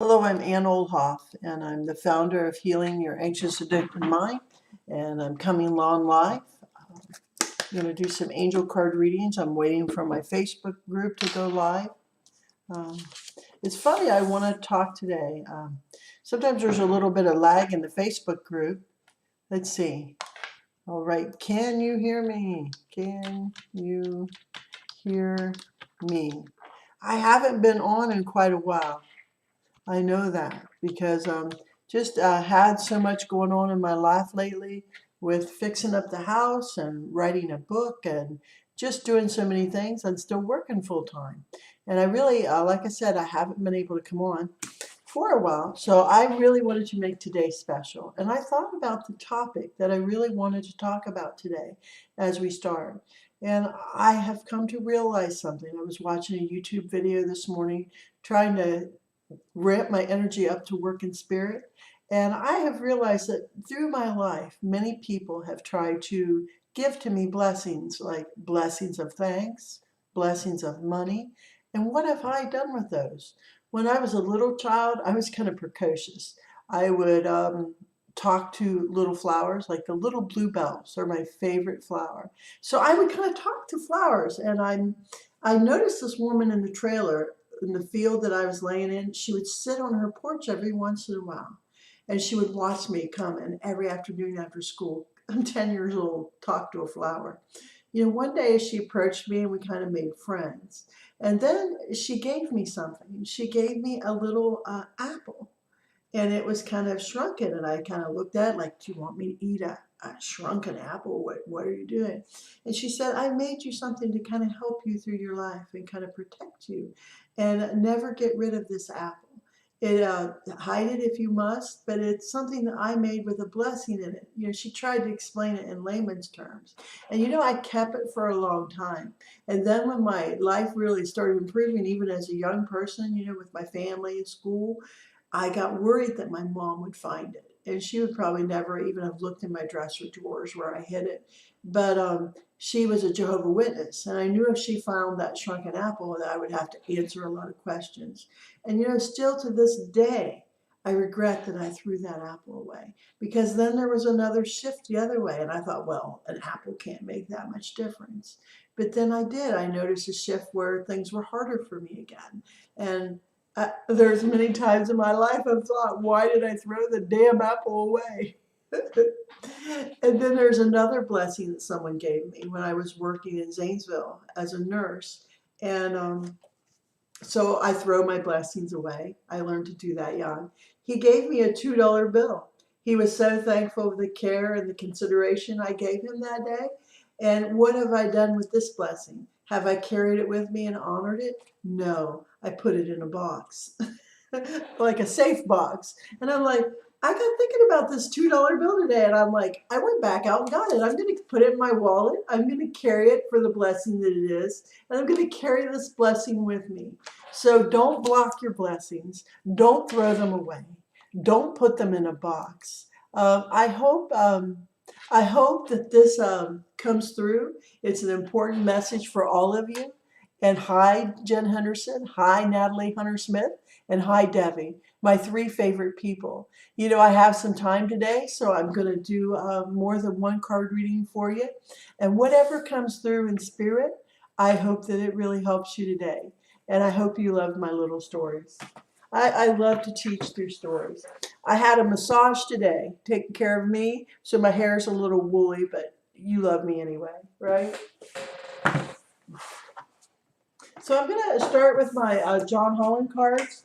Hello, I'm Ann Oldhoff, and I'm the founder of Healing Your Anxious Addicted Mind, and I'm coming on live. I'm going to do some angel card readings. I'm waiting for my Facebook group to go live. Um, it's funny, I want to talk today. Sometimes there's a little bit of lag in the Facebook group. Let's see. All right, can you hear me? Can you hear me? I haven't been on in quite a while. I know that because just had so much going on in my life lately with fixing up the house and writing a book and just doing so many things. I'm still working full time. And I really, like I said, I haven't been able to come on for a while. So I really wanted to make today special. And I thought about the topic that I really wanted to talk about today as we start. And I have come to realize something. I was watching a YouTube video this morning trying to ramp my energy up to work in spirit. And I have realized that through my life, many people have tried to give to me blessings, like blessings of thanks, blessings of money. And what have I done with those? When I was a little child, I was kind of precocious. I would talk to little flowers, like the little bluebells are my favorite flower. So I would kind of talk to flowers, and I noticed this woman in the trailer in the field that I was laying in. She would sit on her porch every once in a while, and she would watch me come and every afternoon after school. I'm 10 years old, talk to a flower. One day she approached me and we kind of made friends. And then she gave me something. She gave me a little apple, and it was kind of shrunken. And I kind of looked at it like, do you want me to eat a shrunken apple? What are you doing? And she said, I made you something to kind of help you through your life and kind of protect you, and never get rid of this apple. Hide it if you must, but it's something that I made with a blessing in it. She tried to explain it in layman's terms. And I kept it for a long time. And then when my life really started improving, even as a young person, with my family and school, I got worried that my mom would find it. And she would probably never even have looked in my dresser drawers where I hid it. But she was a Jehovah Witness. And I knew if she found that shrunken apple, that I would have to answer a lot of questions. And still to this day, I regret that I threw that apple away, because then there was another shift the other way. And I thought, well, an apple can't make that much difference. But then I did. I noticed a shift where things were harder for me again. And there's many times in my life I've thought, why did I throw the damn apple away? And then there's another blessing that someone gave me when I was working in Zanesville as a nurse. And so I throw my blessings away. I learned to do that young. He gave me a $2 bill. He was so thankful for the care and the consideration I gave him that day. And what have I done with this blessing? Have I carried it with me and honored it? No, I put it in a box, like a safe box. And I'm like, I got thinking about this $2 bill today, and I'm like, I went back out and got it. I'm going to put it in my wallet. I'm going to carry it for the blessing that it is, and I'm going to carry this blessing with me. So don't block your blessings. Don't throw them away. Don't put them in a box. I hope that this comes through. It's an important message for all of you. And hi, Jen Henderson. Hi, Natalie Hunter Smith. And hi, Debbie, my three favorite people. I have some time today, so I'm going to do more than one card reading for you. And whatever comes through in spirit, I hope that it really helps you today. And I hope you loved my little stories. I love to teach through stories. I had a massage today, taking care of me, so my hair is a little woolly, but you love me anyway, right? So I'm going to start with my John Holland cards.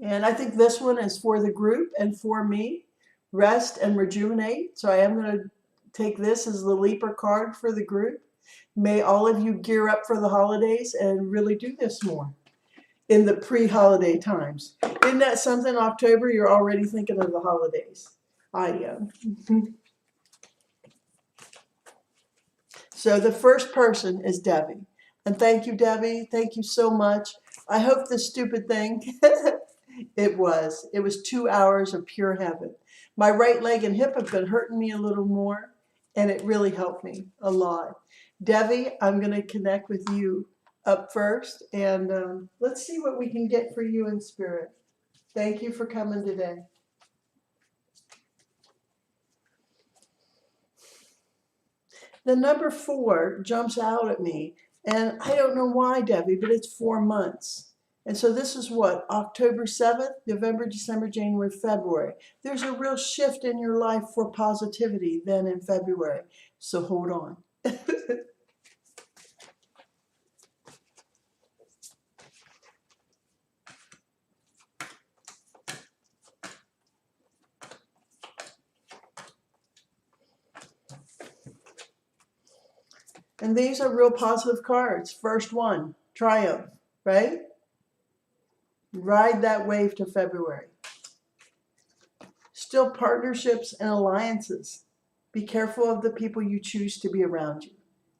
And I think this one is for the group and for me. Rest and rejuvenate. So I am going to take this as the Leaper card for the group. May all of you gear up for the holidays and really do this more in the pre-holiday times. Isn't that something? October, you're already thinking of the holidays. I am. So the first person is Debbie. And thank you, Debbie. Thank you so much. I hope this stupid thing, it was 2 hours of pure heaven. My right leg and hip have been hurting me a little more, and it really helped me a lot. Debbie, I'm going to connect with you up first, and let's see what we can get for you in spirit. Thank you for coming today. The number 4 jumps out at me, and I don't know why, Debbie, but it's 4 months. And so this is what, October 7th, November, December, January, February. There's a real shift in your life for positivity then in February. So hold on. And these are real positive cards. First one, Triumph, right? Ride that wave to February. Still partnerships and alliances. Be careful of the people you choose to be around you.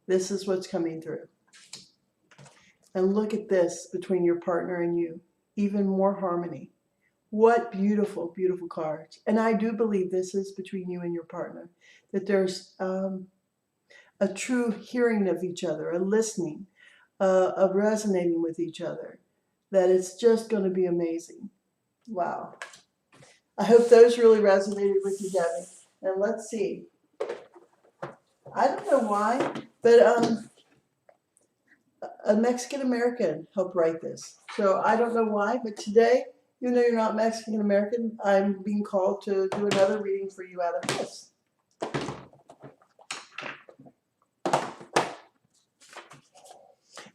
This is what's coming through. And look at this between your partner and you. Even more harmony. What beautiful, beautiful cards. And I do believe this is between you and your partner. That there's a true hearing of each other, a listening, of resonating with each other. That it's just going to be amazing. Wow. I hope those really resonated with you, Debbie. And let's see. I don't know why, but a Mexican American helped write this. So I don't know why, but today, even though you're not Mexican American, I'm being called to do another reading for you out of this.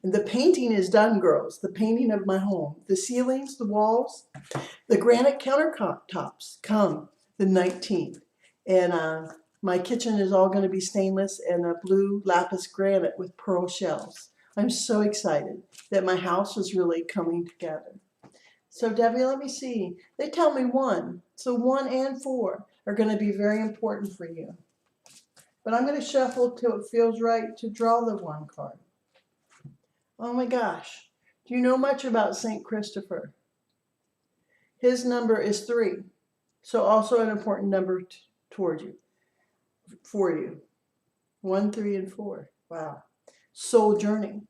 And the painting is done, girls. The painting of my home. The ceilings, the walls, the granite countertops come the 19th. And my kitchen is all going to be stainless and a blue lapis granite with pearl shells. I'm so excited that my house is really coming together. So Debbie, let me see. They tell me 1. So 1 and 4 are going to be very important for you. But I'm going to shuffle till it feels right to draw the 1 card. Oh my gosh. Do you know much about St. Christopher? His number is 3. So also an important number toward you, for you. 1, 3, and 4. Wow. Soul journey.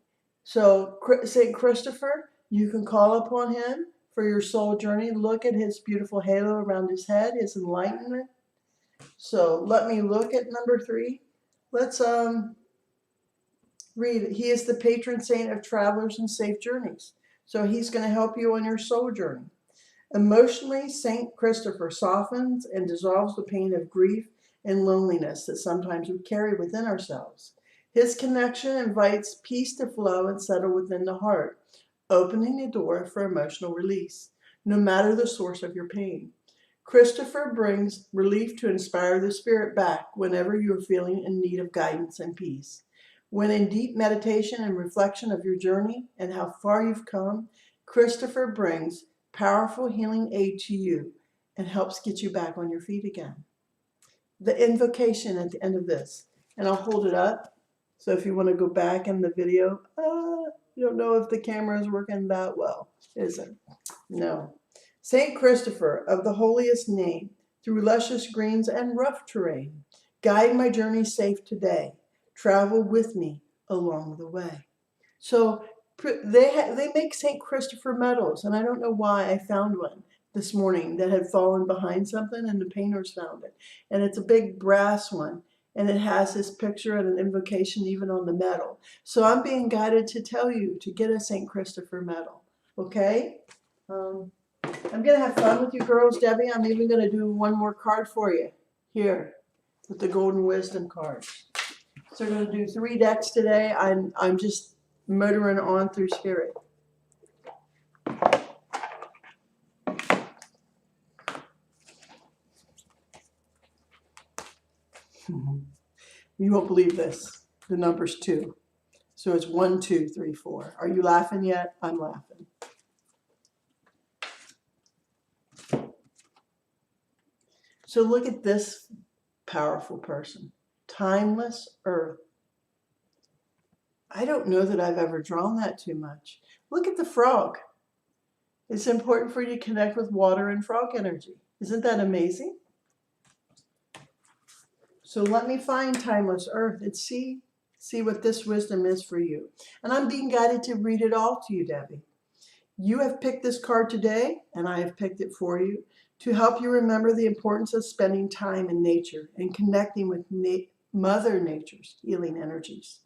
So St. Christopher, you can call upon him for your soul journey. Look at his beautiful halo around his head, his enlightenment. So let me look at number 3. Let's read it. He is the patron saint of travelers and safe journeys. So he's going to help you on your soul journey. Emotionally, St. Christopher softens and dissolves the pain of grief and loneliness that sometimes we carry within ourselves. His connection invites peace to flow and settle within the heart, opening the door for emotional release, no matter the source of your pain. Christopher brings relief to inspire the spirit back whenever you are feeling in need of guidance and peace. When in deep meditation and reflection of your journey and how far you've come, Christopher brings powerful healing aid to you and helps get you back on your feet again. The invocation at the end of this, and I'll hold it up. So if you want to go back in the video, you don't know if the camera is working that well, is it? No. St. Christopher, of the holiest name, through luscious greens and rough terrain, guide my journey safe today. Travel with me along the way. So they make St. Christopher medals, and I don't know why. I found one this morning that had fallen behind something, and the painters found it. And it's a big brass one, and it has his picture and an invocation even on the medal. So I'm being guided to tell you to get a St. Christopher medal, okay? I'm going to have fun with you girls, Debbie. I'm even going to do one more card for you here with the Golden Wisdom cards. So we're going to do 3 decks today. I'm just motoring on through spirit. You won't believe this. The number's 2. So it's 1, 2, 3, 4. Are you laughing yet? I'm laughing. So look at this powerful person. Timeless Earth. I don't know that I've ever drawn that too much. Look at the frog. It's important for you to connect with water and frog energy. Isn't that amazing? So let me find Timeless Earth and see see what this wisdom is for you. And I'm being guided to read it all to you, Debbie. You have picked this card today, and I have picked it for you to help you remember the importance of spending time in nature and connecting with Mother Nature's healing energies.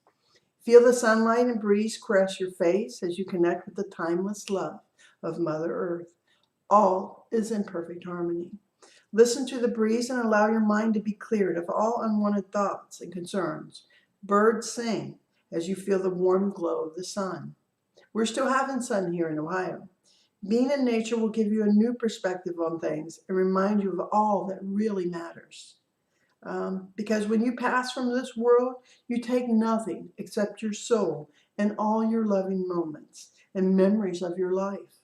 Feel the sunlight and breeze caress your face as you connect with the timeless love of Mother Earth. All is in perfect harmony. Listen to the breeze and allow your mind to be cleared of all unwanted thoughts and concerns. Birds sing as you feel the warm glow of the sun. We're still having sun here in Ohio. Being in nature will give you a new perspective on things and remind you of all that really matters. Because when you pass from this world, you take nothing except your soul and all your loving moments and memories of your life.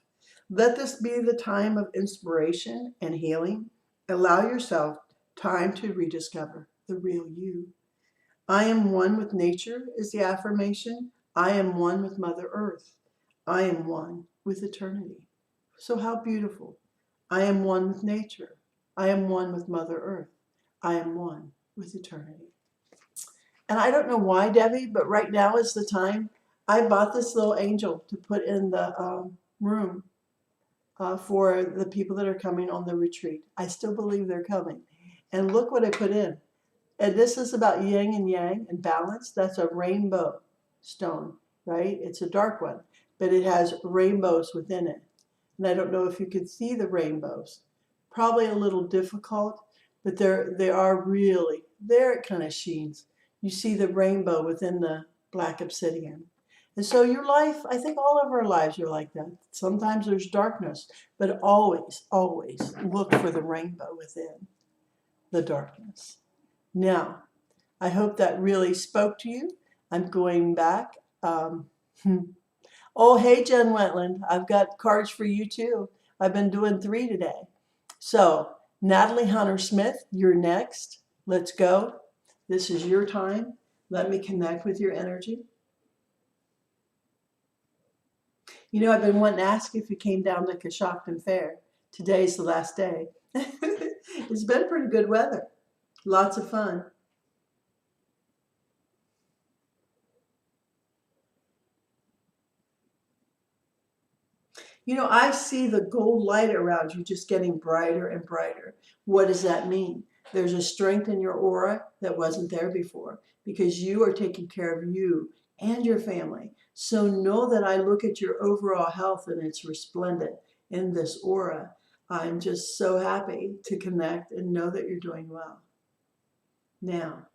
Let this be the time of inspiration and healing. Allow yourself time to rediscover the real you. I am one with nature is the affirmation. I am one with Mother Earth. I am one with eternity. So how beautiful. I am one with nature. I am one with Mother Earth. I am one with eternity. And I don't know why, Debbie, but right now is the time. I bought this little angel to put in the room for the people that are coming on the retreat. I still believe they're coming. And look what I put in. And this is about yin and yang and balance. That's a rainbow stone, right? It's a dark one, but it has rainbows within it. And I don't know if you could see the rainbows. Probably a little difficult, but they are really, there it kind of sheens. You see the rainbow within the black obsidian. And so your life, I think all of our lives are like that. Sometimes there's darkness, but always, always look for the rainbow within the darkness. Now, I hope that really spoke to you. I'm going back. Oh, hey, Jen Wetland. I've got cards for you too. I've been doing 3 today. So, Natalie Hunter Smith, you're next. Let's go. This is your time. Let me connect with your energy. You know, I've been wanting to ask if you came down to Coshocton Fair. Today's the last day. It's been pretty good weather. Lots of fun. You know, I see the gold light around you just getting brighter and brighter. What does that mean? There's a strength in your aura that wasn't there before because you are taking care of you and your family. So know that I look at your overall health and it's resplendent in this aura. I'm just so happy to connect and know that you're doing well. Now,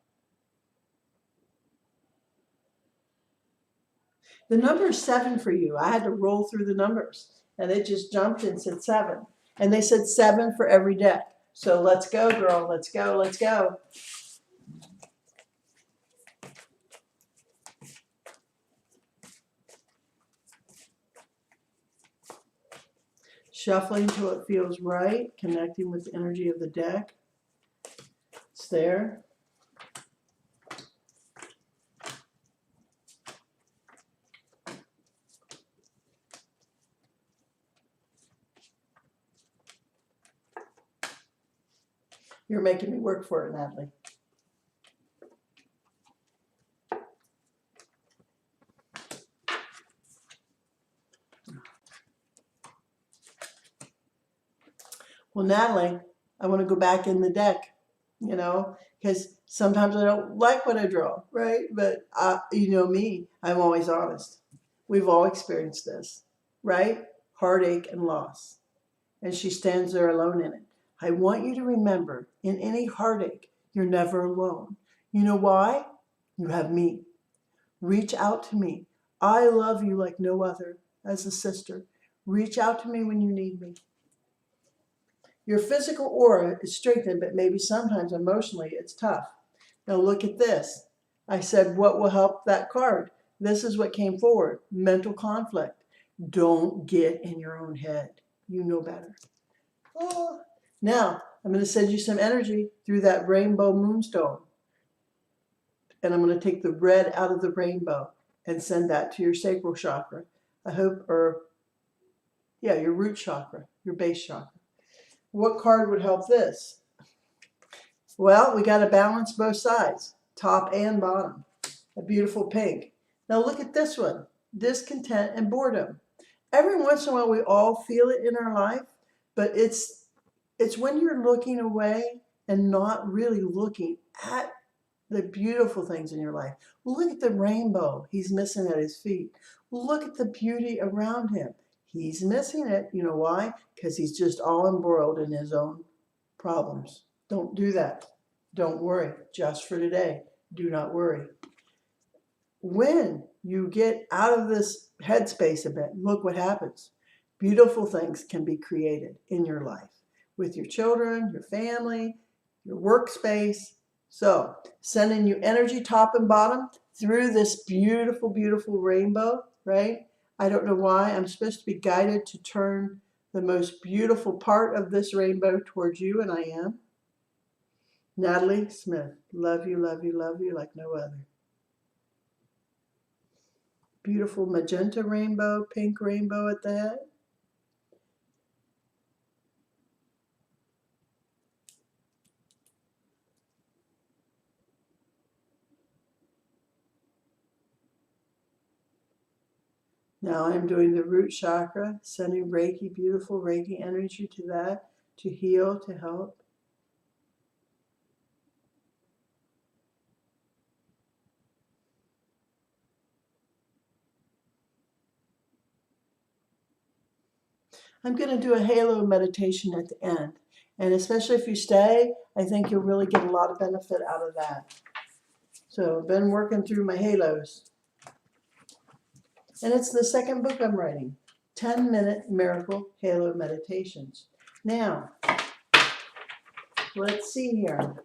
the number is 7 for you. I had to roll through the numbers and it just jumped and said 7. And they said 7 for every deck. So let's go, girl. Let's go. Let's go. Shuffling till it feels right, connecting with the energy of the deck. It's there. You're making me work for it, Natalie. Well, Natalie, I want to go back in the deck, you know, because sometimes I don't like what I draw, right? But you know me, I'm always honest. We've all experienced this, right? Heartache and loss. And she stands there alone in it. I want you to remember, in any heartache, you're never alone. You know why? You have me. Reach out to me. I love you like no other, as a sister. Reach out to me when you need me. Your physical aura is strengthened, but maybe sometimes emotionally it's tough. Now look at this. I said, what will help that card? This is what came forward. Mental conflict. Don't get in your own head. You know better. Oh. Now, I'm going to send you some energy through that rainbow moonstone. And I'm going to take the red out of the rainbow and send that to your sacral chakra. I hope, your root chakra, your base chakra. What card would help this? Well, we got to balance both sides, top and bottom. a beautiful pink. Now look at this one, discontent and boredom. Every once in a while we all feel it in our life, but it's when you're looking away and not really looking at the beautiful things in your life. Look at the rainbow he's missing at his feet. Look at the beauty around him. He's missing it. You know why? Because he's just all embroiled in his own problems. Don't do that. Don't worry. Just for today. Do not worry. When you get out of this headspace a bit, look what happens. Beautiful things can be created in your life with your children, your family, your workspace. So, sending you energy top and bottom through this beautiful, beautiful rainbow, right? I don't know why. I'm supposed to be guided to turn the most beautiful part of this rainbow towards you, and I am. Natalie Smith, love you, love you, love you like no other. Beautiful magenta rainbow, pink rainbow at the head. Now I'm doing the root chakra, sending Reiki, beautiful Reiki energy to that, to heal, to help. I'm going to do a halo meditation at the end. And especially if you stay, I think you'll really get a lot of benefit out of that. So I've been working through my halos. And it's the second book I'm writing, 10-minute miracle halo meditations. Now, let's see here.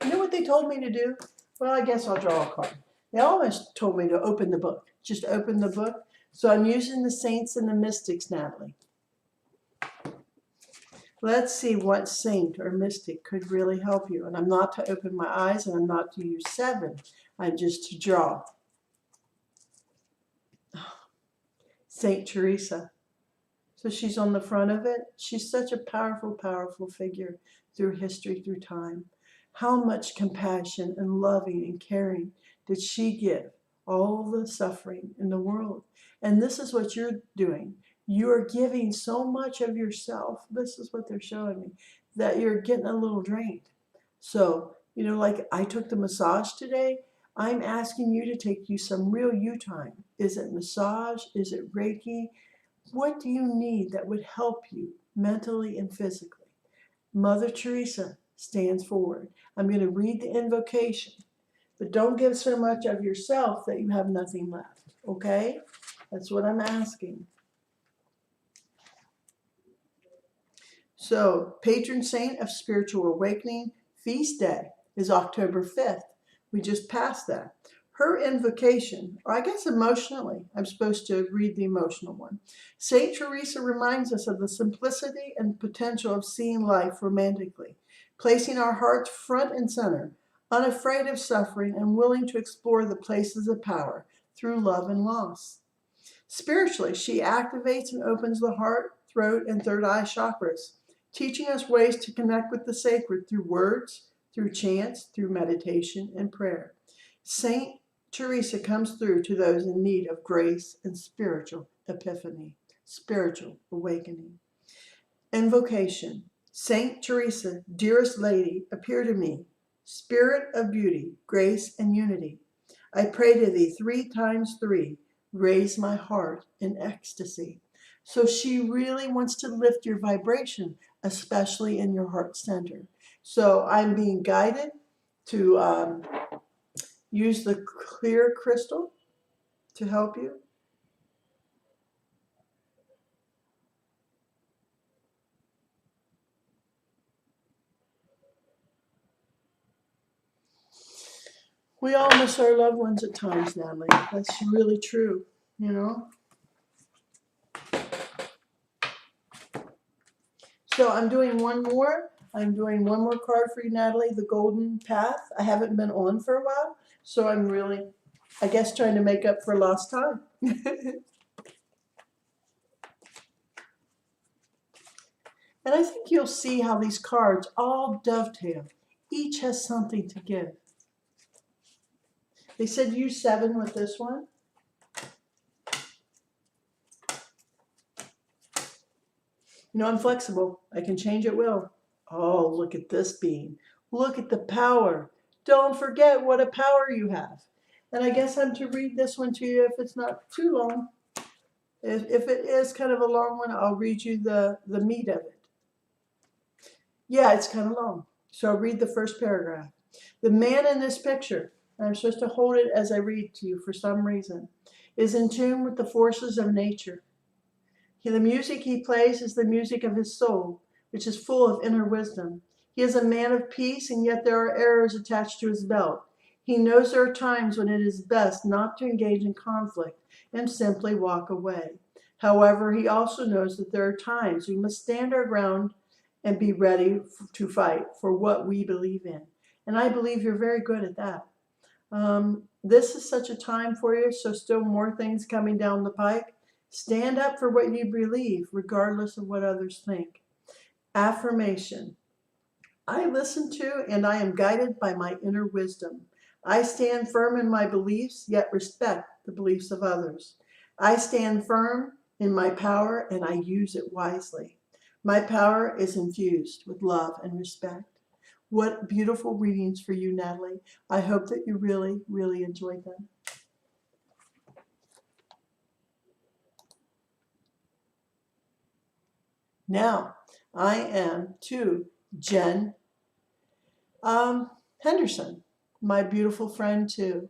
You know what they told me to do? Well, I guess I'll draw a card. They always told me to open the book. Just open the book. So I'm using the saints and the mystics, Natalie. Let's see what saint or mystic could really help you. And I'm not to open my eyes, and I'm not to use 7. I'm just to draw. Saint Teresa. So she's on the front of it. She's such a powerful, powerful figure through history, through time. How much compassion and loving and caring did she give all the suffering in the world? And this is what you're doing. You are giving so much of yourself. This is what they're showing me, that you're getting a little drained. So, like I took the massage today. I'm asking you to take you some real you time. Is it massage? Is it Reiki? What do you need that would help you mentally and physically? Mother Teresa stands forward. I'm going to read the invocation, but don't give so much of yourself that you have nothing left, okay? That's what I'm asking. So, patron saint of spiritual awakening, feast day is October 5th. We just passed that. Her invocation, or I guess emotionally, I'm supposed to read the emotional one. Saint Teresa reminds us of the simplicity and potential of seeing life romantically, placing our hearts front and center, unafraid of suffering and willing to explore the places of power through love and loss. Spiritually, she activates and opens the heart, throat, and third eye chakras, teaching us ways to connect with the sacred through words, through chants, through meditation, and prayer. Saint Teresa comes through to those in need of grace and spiritual epiphany, spiritual awakening. Invocation. Saint Teresa, dearest lady, appear to me, spirit of beauty, grace, and unity. I pray to thee 3 times 3, raise my heart in ecstasy. So she really wants to lift your vibration, especially in your heart center. So I'm being guided to use the clear crystal to help you. We all miss our loved ones at times, Natalie. That's really true, So I'm doing one more. I'm doing one more card for you, Natalie, the Golden Path. I haven't been on for a while, so I'm really, I guess, trying to make up for lost time. And I think you'll see how these cards all dovetail. Each has something to give. They said use 7 with this one. You know, I'm flexible. I can change at will. Oh, look at this being. Look at the power. Don't forget what a power you have. And I guess I'm to read this one to you if it's not too long. If it is kind of a long one, I'll read you the meat of it. Yeah, it's kind of long. So I'll read the first paragraph. The man in this picture, and I'm supposed to hold it as I read to you for some reason, is in tune with the forces of nature. The music he plays is the music of his soul, which is full of inner wisdom. He is a man of peace, and yet there are arrows attached to his belt. He knows there are times when it is best not to engage in conflict and simply walk away. However, he also knows that there are times we must stand our ground and be ready to fight for what we believe in. And I believe you're very good at that. This is such a time for you, so still more things coming down the pike. Stand up for what you believe, regardless of what others think. Affirmation. I listen to and I am guided by my inner wisdom. I stand firm in my beliefs, yet respect the beliefs of others. I stand firm in my power and I use it wisely. My power is infused with love and respect. What beautiful readings for you, Natalie. I hope that you really, really enjoyed them. Now, I am to Jen Henderson, my beautiful friend too.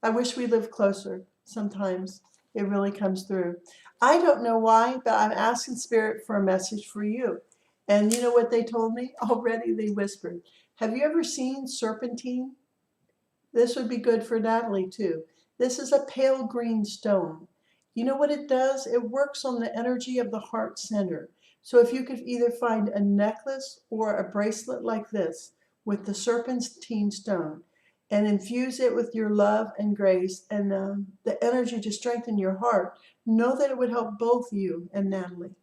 I wish we lived closer. Sometimes it really comes through. I don't know why, but I'm asking Spirit for a message for you. And you know what they told me? Already they whispered. Have you ever seen serpentine? This would be good for Natalie too. This is a pale green stone. You know what it does? It works on the energy of the heart center. So if you could either find a necklace or a bracelet like this with the serpentine stone and infuse it with your love and grace and the energy to strengthen your heart, know that it would help both you and Natalie.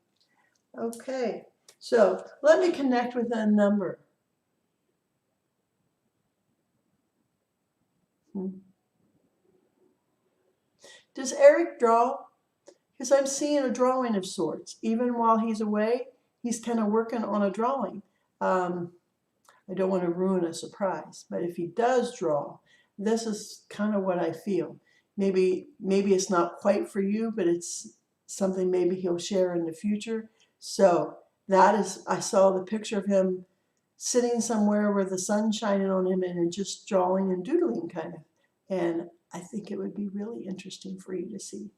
Okay, so let me connect with a number. Does Eric draw? Because I'm seeing a drawing of sorts. Even while he's away, he's kind of working on a drawing. I don't want to ruin a surprise, but if he does draw, this is kind of what I feel. Maybe it's not quite for you, but it's something maybe he'll share in the future. So that is, I saw the picture of him sitting somewhere where the sun's shining on him and just drawing and doodling kind of. And I think it would be really interesting for you to see.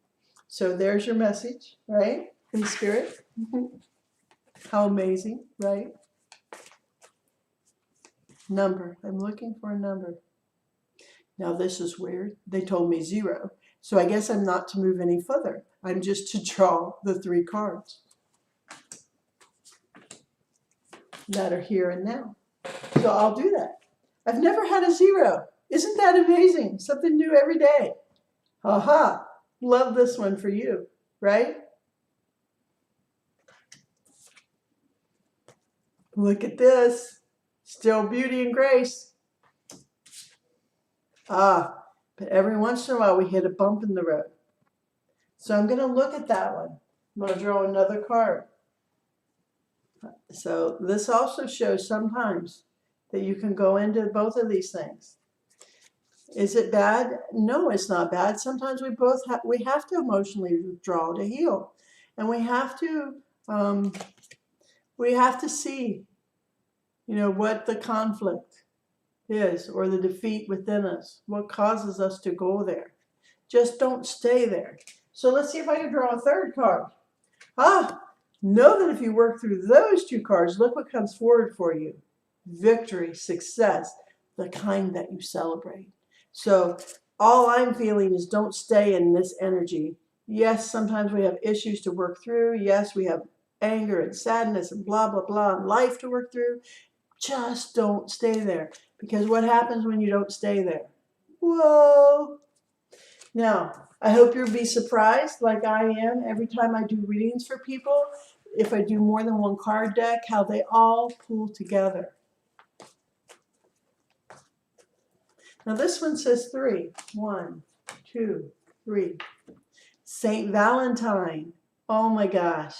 So there's your message, right? In spirit. How amazing, right? Number. I'm looking for a number. Now this is weird. They told me 0. So I guess I'm not to move any further. I'm just to draw the 3 cards that are here and now. So I'll do that. I've never had a 0. Isn't that amazing? Something new every day. Aha. Love this one for you, right? Look at this. Still beauty and grace. But every once in a while we hit a bump in the road. So I'm going to look at that one. I'm going to draw another card. So this also shows sometimes that you can go into both of these things. Is it bad? No, it's not bad. Sometimes we have to emotionally withdraw to heal, and we have to see, what the conflict is or the defeat within us, what causes us to go there. Just don't stay there. So let's see if I can draw a third card. Know that if you work through those 2 cards, look what comes forward for you. Victory, success, the kind that you celebrate. So all I'm feeling is don't stay in this energy. Yes, sometimes we have issues to work through. Yes, we have anger and sadness and blah, blah, blah, and life to work through. Just don't stay there. Because what happens when you don't stay there? Whoa. Now, I hope you'll be surprised like I am every time I do readings for people. If I do more than 1 card deck, how they all pull together. Now this one says 3. 1, 2, 3. Saint Valentine. Oh my gosh.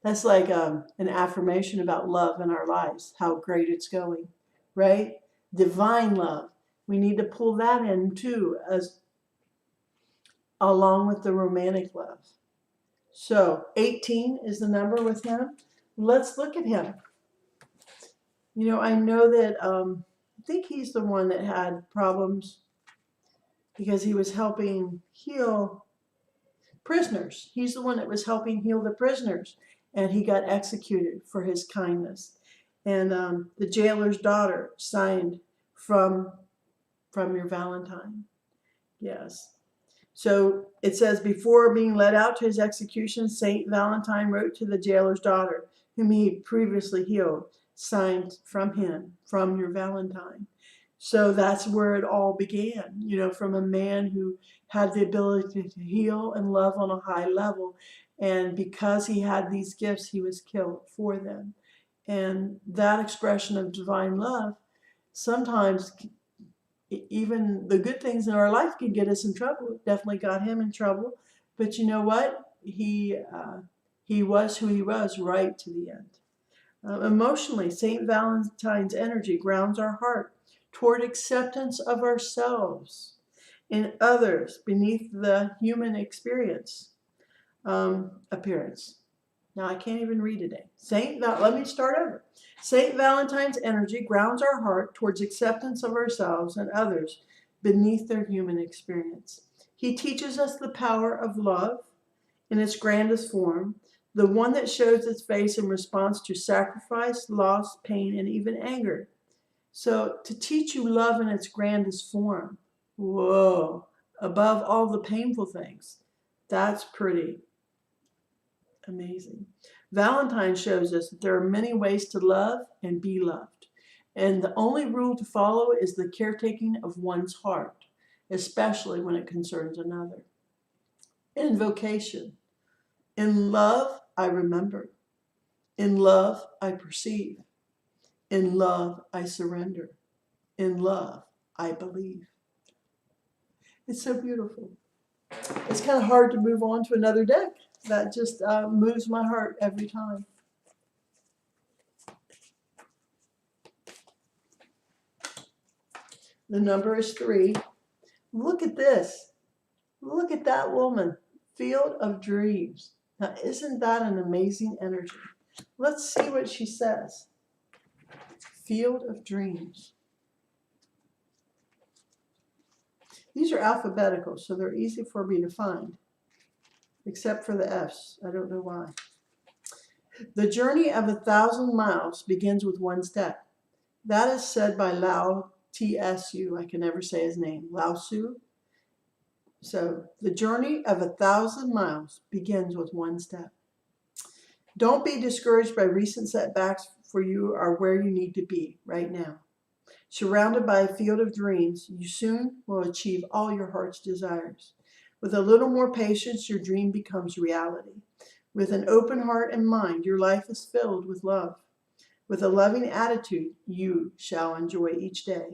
That's like an affirmation about love in our lives, how great it's going, right? Divine love. We need to pull that in too, as along with the romantic love. So 18 is the number with him. Let's look at him. You know, I know that I think he's the one that had problems because he was helping heal prisoners. He's the one that was helping heal the prisoners, and he got executed for his kindness. And the jailer's daughter signed from your Valentine. Yes. So it says, before being led out to his execution, Saint Valentine wrote to the jailer's daughter, whom he previously healed, signed from him, from your Valentine. So that's where it all began, you know, from a man who had the ability to heal and love on a high level. And because he had these gifts, he was killed for them. And that expression of divine love, sometimes even the good things in our life can get us in trouble. It definitely got him in trouble. But you know what? He was who he was right to the end. Emotionally, St. Valentine's energy grounds our heart toward acceptance of ourselves and others beneath the human appearance. Now I can't even read today. Let me start over. St. Valentine's energy grounds our heart towards acceptance of ourselves and others beneath their human experience. He teaches us the power of love in its grandest form, the one that shows its face in response to sacrifice, loss, pain, and even anger. So to teach you love in its grandest form, whoa, above all the painful things, that's pretty amazing. Valentine shows us that there are many ways to love and be loved. And the only rule to follow is the caretaking of one's heart, especially when it concerns another. Invocation. In love, I remember. In love, I perceive. In love, I surrender. In love, I believe. It's so beautiful. It's kind of hard to move on to another deck. That just moves my heart every time. The number is 3. Look at this. Look at that woman. Field of Dreams. Now, isn't that an amazing energy? Let's see what she says. Field of Dreams. These are alphabetical, so they're easy for me to find, except for the F's. I don't know why. The journey of 1,000 miles begins with one step. That is said by Lao Tzu. I can never say his name. Lao Tzu. So the journey of 1,000 miles begins with one step. Don't be discouraged by recent setbacks, for you are where you need to be right now. Surrounded by a field of dreams, you soon will achieve all your heart's desires. With a little more patience, your dream becomes reality. With an open heart and mind, your life is filled with love. With a loving attitude, you shall enjoy each day.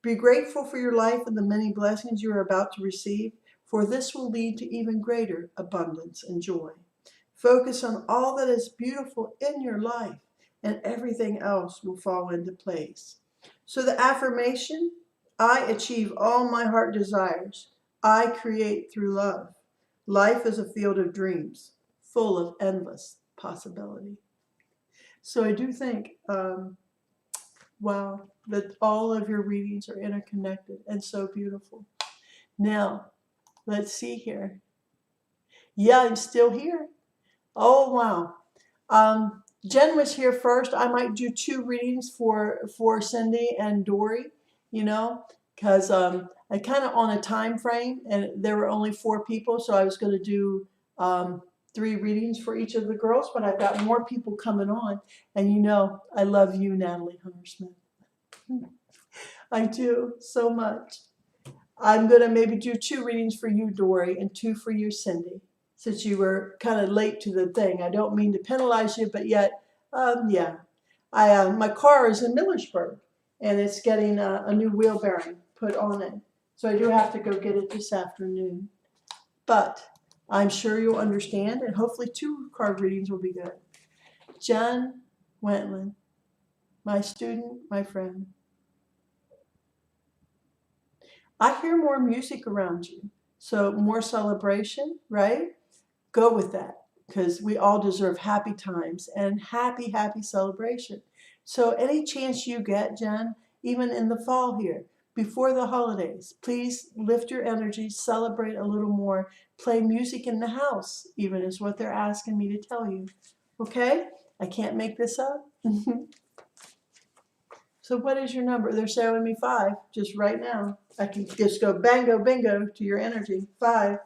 Be grateful for your life and the many blessings you are about to receive, for this will lead to even greater abundance and joy. Focus on all that is beautiful in your life, and everything else will fall into place. So the affirmation, I achieve all my heart desires. I create through love. Life is a field of dreams, full of endless possibility. So I do think, wow, that all of your readings are interconnected and so beautiful. Now, let's see here. Yeah, I'm still here. Oh, wow. Jen was here first. I might do 2 readings for Cindy and Dory, you know, because I kind of on a time frame, and there were only 4 people, so I was going to do 3 readings for each of the girls, but I've got more people coming on, and you know, I love you, Natalie Hunter-Smith. I do so much. I'm going to maybe do 2 readings for you, Dory, and 2 for you, Cindy, since you were kind of late to the thing. I don't mean to penalize you, but yet, yeah. My car is in Millersburg, and it's getting a new wheel bearing. put on it. So I do have to go get it this afternoon. But I'm sure you'll understand, and hopefully 2 card readings will be good. Jen Wentland, my student, my friend. I hear more music around you, so more celebration, right? Go with that, because we all deserve happy times and happy, happy celebration. So any chance you get, Jen, even in the fall here, before the holidays, please lift your energy, celebrate a little more, play music in the house, even is what they're asking me to tell you. Okay? I can't make this up. So what is your number? They're showing me 5 just right now. I can just go bango bingo to your energy. 5.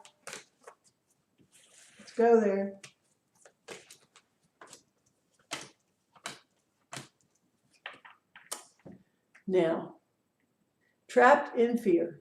Let's go there. Now, trapped in fear.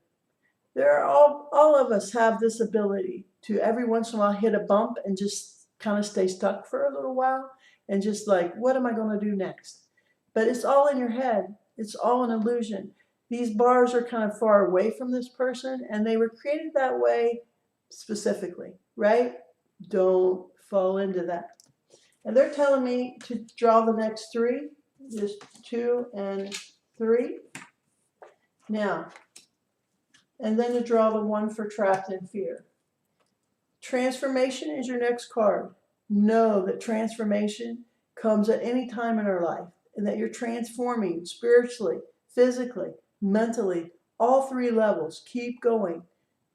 There are all of us have this ability to every once in a while hit a bump and just kind of stay stuck for a little while and just like, what am I going to do next? But it's all in your head. It's all an illusion. These bars are kind of far away from this person, and they were created that way specifically, right? Don't fall into that. And they're telling me to draw the next 3, just 2 and 3. Now, and then to draw the 1 for trapped in fear. Transformation is your next card. Know that transformation comes at any time in our life, and that you're transforming spiritually, physically, mentally, all 3 levels. Keep going.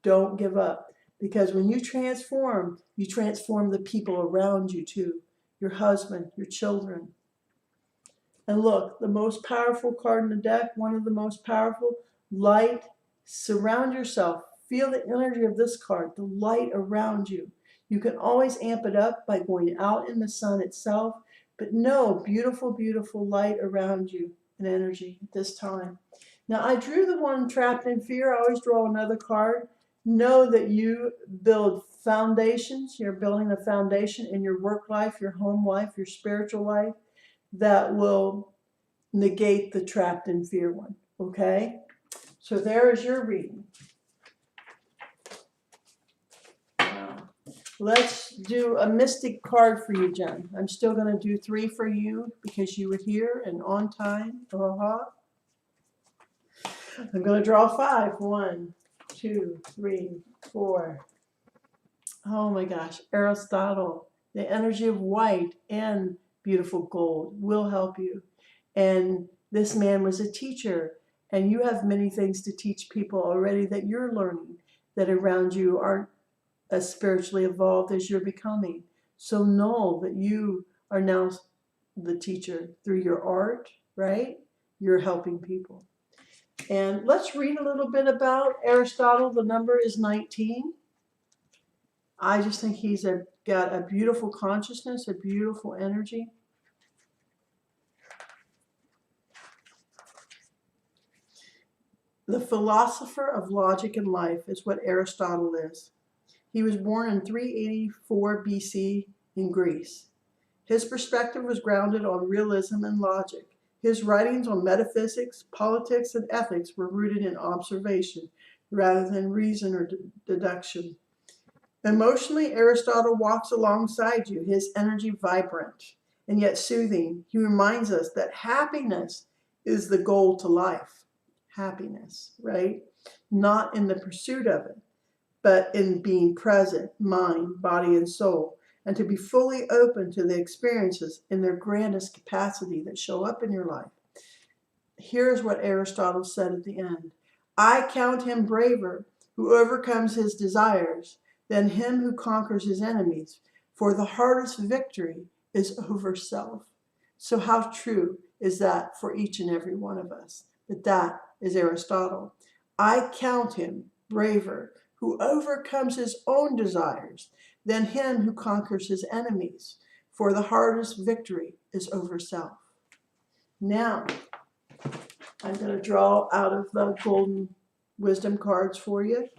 Don't give up. Because when you transform the people around you too. Your husband, your children. And look, the most powerful card in the deck, one of the most powerful, light. Surround yourself. Feel the energy of this card, the light around you. You can always amp it up by going out in the sun itself, but know beautiful, beautiful light around you and energy at this time. Now, I drew the 1 trapped in fear. I always draw another card. Know that you build foundations. You're building a foundation in your work life, your home life, your spiritual life that will negate the trapped in fear one, okay? So there is your reading. Now, let's do a mystic card for you, Jen. I'm still going to do 3 for you because you were here and on time. I'm going to draw 5. 1, 2, 3, 4. Oh my gosh, Aristotle. The energy of white and beautiful gold will help you. And this man was a teacher, and you have many things to teach people already that you're learning that around you aren't as spiritually evolved as you're becoming. So know that you are now the teacher through your art, right? You're helping people. And let's read a little bit about Aristotle. The number is 19. I just think he's got a beautiful consciousness, a beautiful energy. The philosopher of logic and life is what Aristotle is. He was born in 384 BC in Greece. His perspective was grounded on realism and logic. His writings on metaphysics, politics, and ethics were rooted in observation rather than reason or deduction. Emotionally, Aristotle walks alongside you, his energy vibrant and yet soothing. He reminds us that happiness is the goal to life. Happiness, right? Not in the pursuit of it, but in being present, mind, body, and soul, and to be fully open to the experiences in their grandest capacity that show up in your life. Here's what Aristotle said at the end. I count him braver who overcomes his desires than him who conquers his enemies, for the hardest victory is over self. So how true is that for each and every one of us? That is Aristotle. I count him braver who overcomes his own desires than him who conquers his enemies, for the hardest victory is over self. Now, I'm going to draw out of the golden wisdom cards for you.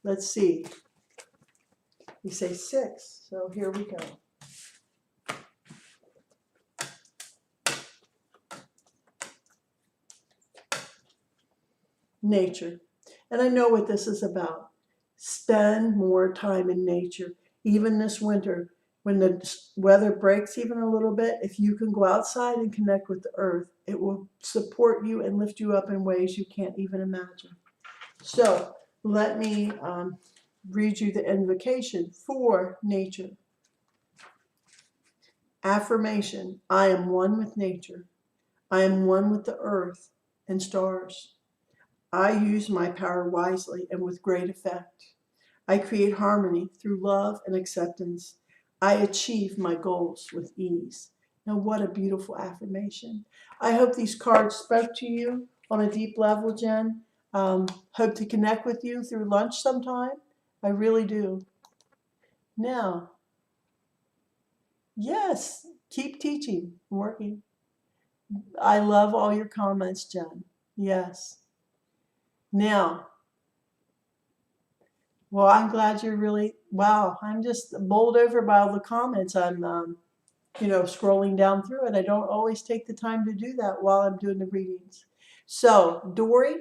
Let's see. You say 6, so here we go. nature. And I know what this is about. Spend more time in nature. Even this winter, when the weather breaks even a little bit, if you can go outside and connect with the earth, it will support you and lift you up in ways you can't even imagine. So let me read you the invocation for nature. Affirmation: I am one with nature. I am one with the earth and stars. I use my power wisely and with great effect. I create harmony through love and acceptance. I achieve my goals with ease. Now, what a beautiful affirmation. I hope these cards spoke to you on a deep level, Jen. Hope to connect with you through lunch sometime. I really do. Now, yes, keep teaching, working. I love all your comments, Jen. Yes. Now, well, I'm glad you're really, wow, I'm just bowled over by all the comments. I'm, scrolling down through it. I don't always take the time to do that while I'm doing the readings. So, Dory,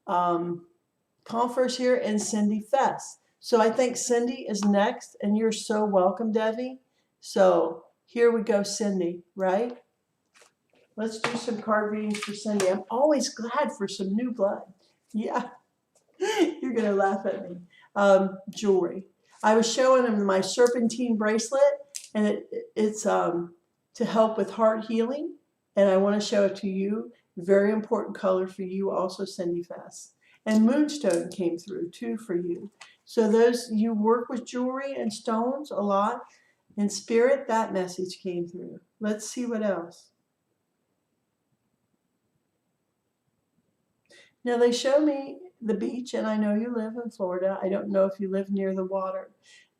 Converse here, and Cindy Fest. So I think Cindy is next, and you're so welcome, Debbie. So here we go, Cindy, right? Let's do some card readings for Cindy. I'm always glad for some new blood. Yeah, you're going to laugh at me. Jewelry. I was showing him my serpentine bracelet, and it's to help with heart healing, and I want to show it to you. Very important color for you also, Cindy Fest. And moonstone came through too for you. So those, you work with jewelry and stones a lot. In spirit, that message came through. Let's see what else. Now they show me the beach, and I know you live in Florida. I don't know if you live near the water,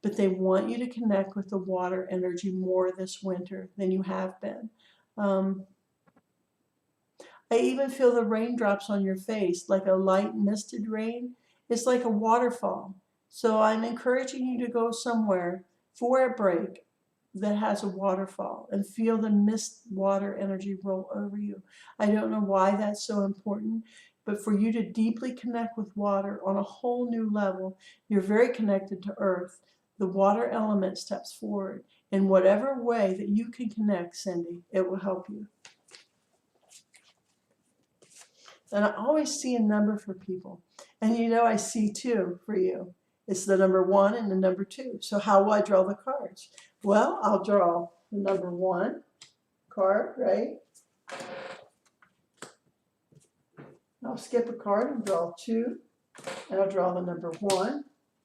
but they want you to connect with the water energy more this winter than you have been. I even feel the raindrops on your face, like a light misted rain. It's like a waterfall. So I'm encouraging you to go somewhere for a break that has a waterfall and feel the mist water energy roll over you. I don't know why that's so important, but for you to deeply connect with water on a whole new level, you're very connected to earth. The water element steps forward. In whatever way that you can connect, Cindy, it will help you. And I always see a number for people. And I see two for you. It's the number 1 and the number 2. So how will I draw the cards? Well, I'll draw the number 1 card, right? I'll skip a card and draw 2. And I'll draw the number 1.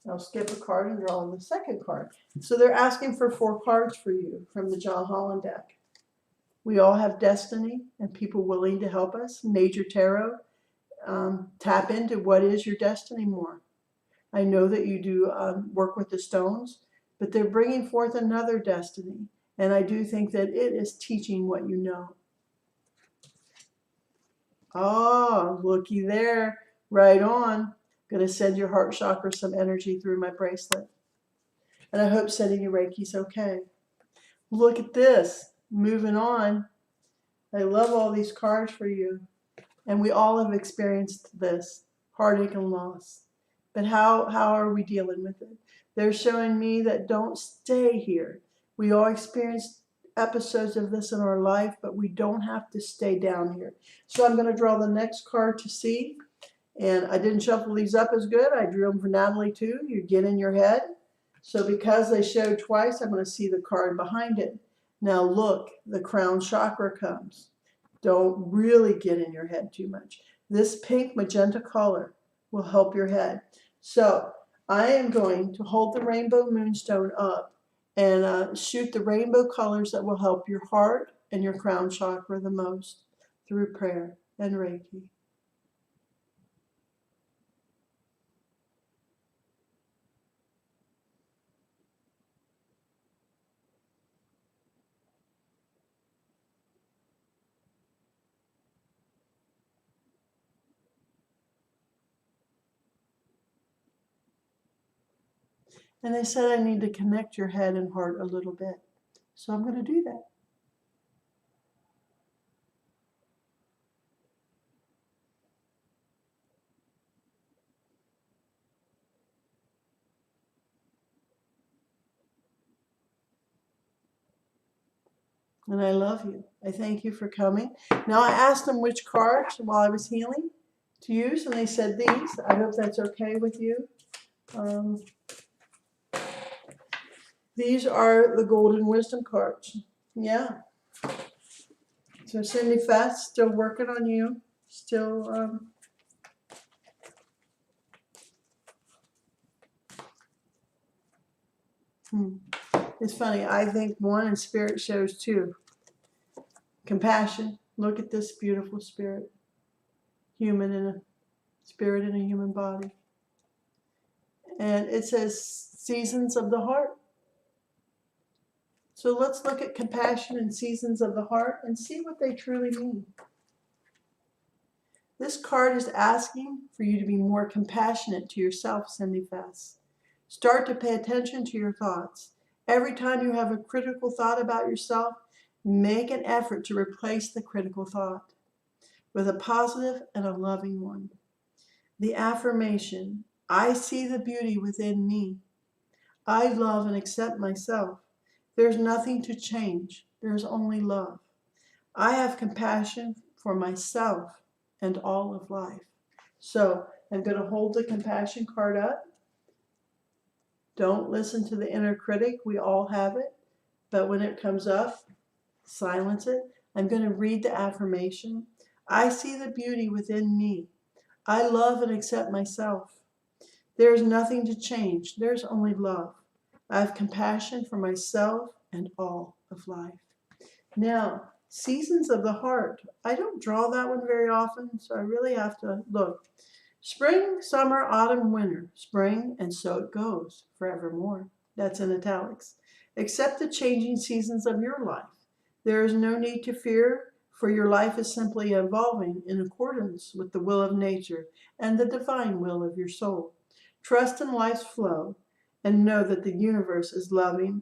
I'll skip a card and draw the second card. So they're asking for 4 cards for you from the John Holland deck. We all have destiny and people willing to help us. Major Tarot, tap into what is your destiny more. I know that you do work with the stones, but they're bringing forth another destiny. And I do think that it is teaching what you know. Oh, looky there. Right on. Going to send your heart chakra some energy through my bracelet. And I hope sending you Reiki's okay. Look at this. Moving on. I love all these cards for you. And we all have experienced this heartache and loss. But how are we dealing with it? They're showing me that don't stay here. We all experience episodes of this in our life, but we don't have to stay down here. So I'm going to draw the next card to see. And I didn't shuffle these up as good. I drew them for Natalie too. You get in your head. So because they showed twice, I'm going to see the card behind it. Now look, the crown chakra comes. Don't really get in your head too much. This pink magenta color will help your head. So I am going to hold the rainbow moonstone up and shoot the rainbow colors that will help your heart and your crown chakra the most through prayer and Reiki. And they said I need to connect your head and heart a little bit. So I'm going to do that. And I love you. I thank you for coming. Now, I asked them which cards while I was healing to use, and they said these. I hope that's okay with you. These are the Golden Wisdom cards. Yeah. So Cindy Fast, still working on you. Still, it's funny. I think one in spirit shows two. Compassion. Look at this beautiful spirit. Human in a spirit in a human body. And it says seasons of the heart. So let's look at compassion and seasons of the heart and see what they truly mean. This card is asking for you to be more compassionate to yourself, Cindy Fast. Start to pay attention to your thoughts. Every time you have a critical thought about yourself, make an effort to replace the critical thought with a positive and a loving one. The affirmation, I see the beauty within me. I love and accept myself. There's nothing to change. There's only love. I have compassion for myself and all of life. So I'm going to hold the compassion card up. Don't listen to the inner critic. We all have it. But when it comes up, silence it. I'm going to read the affirmation. I see the beauty within me. I love and accept myself. There is nothing to change. There's only love. I have compassion for myself and all of life. Now, seasons of the heart. I don't draw that one very often, so I really have to look. Spring, summer, autumn, winter. Spring, and so it goes, forevermore. That's in italics. Accept the changing seasons of your life. There is no need to fear, for your life is simply evolving in accordance with the will of nature and the divine will of your soul. Trust in life's flow and know that the universe is a loving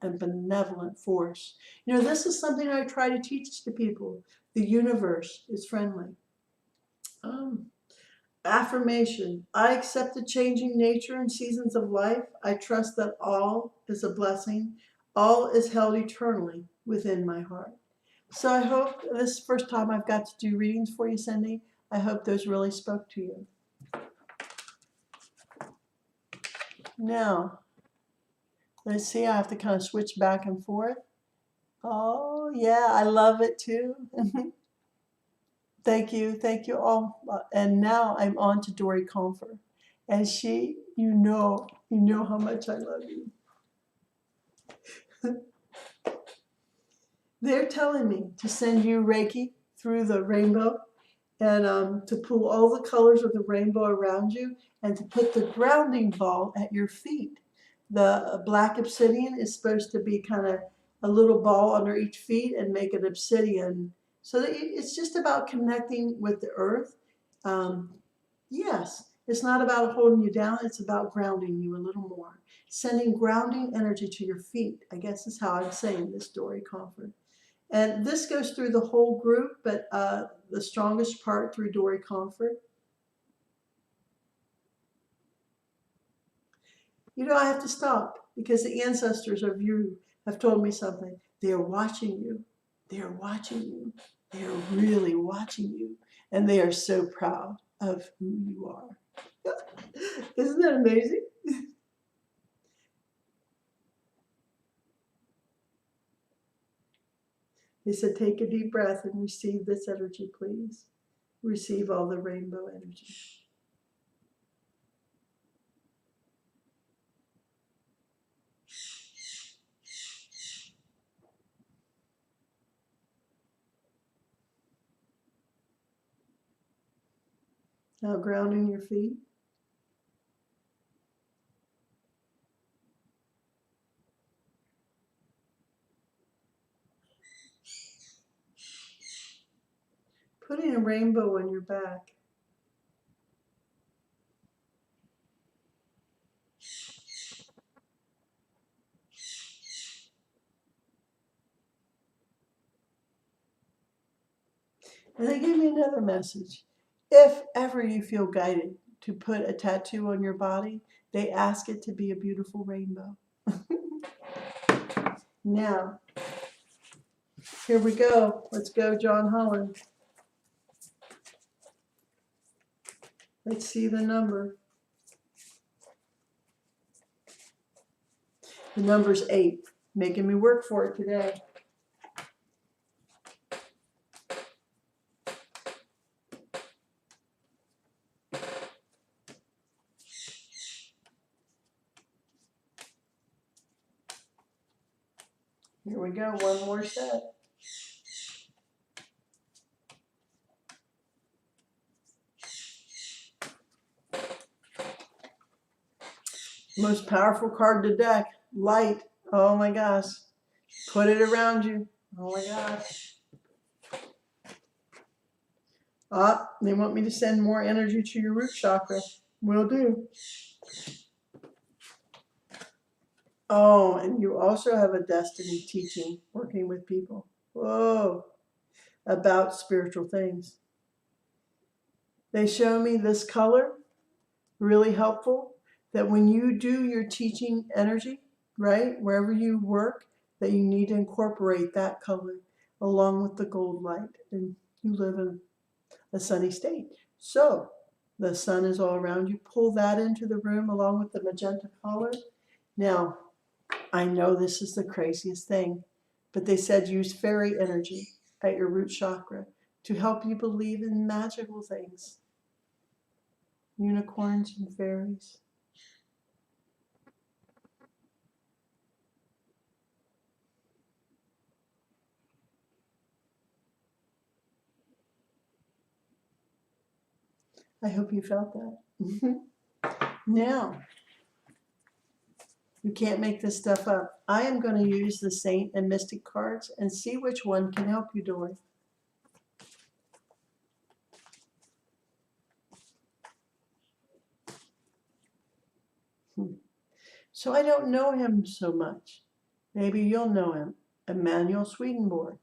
and benevolent force. You know, this is something I try to teach to people. The universe is friendly. Affirmation. I accept the changing nature and seasons of life. I trust that all is a blessing. All is held eternally within my heart. So I hope this is the first time I've got to do readings for you, Cindy. I hope those really spoke to you. Now, let's see. I have to kind of switch back and forth. Oh, yeah, I love it too. Thank you all. And now I'm on to Dory Comfort. And she, you know how much I love you. They're telling me to send you Reiki through the rainbow and to pull all the colors of the rainbow around you and to put the grounding ball at your feet. The black obsidian is supposed to be kind of a little ball under each feet and make an obsidian. So that it's just about connecting with the earth. Yes, it's not about holding you down. It's about grounding you a little more. Sending grounding energy to your feet, I guess is how I'm saying this, Dory Comfort. And this goes through the whole group, but the strongest part through Dory Comfort. You know, I have to stop because the ancestors of you have told me something. They are watching you. They are watching you. They are really watching you. And they are so proud of who you are. Isn't that amazing? They said, take a deep breath and receive this energy, please. Receive all the rainbow energy. Now grounding your feet. Putting a rainbow on your back. And they gave me another message. If ever you feel guided to put a tattoo on your body, they ask it to be a beautiful rainbow. Now, Here we go. Let's go, John Holland. Let's see the number. The number's 8, making me work for it today. Here we go, one more set. Most powerful card to deck, light. Oh my gosh. Put it around you. Oh my gosh. They want me to send more energy to your root chakra. Will do. Oh, and you also have a destiny teaching, working with people. Whoa. About spiritual things. They show me this color, really helpful, that when you do your teaching energy, right, wherever you work, that you need to incorporate that color along with the gold light. And you live in a sunny state. So the sun is all around you. Pull that into the room along with the magenta color. Now, I know this is the craziest thing, but they said use fairy energy at your root chakra to help you believe in magical things. Unicorns and fairies. I hope you felt that. Now, you can't make this stuff up. I am going to use the Saint and Mystic cards and see which one can help you, Dory. So I don't know him so much. Maybe you'll know him. Emanuel Swedenborg.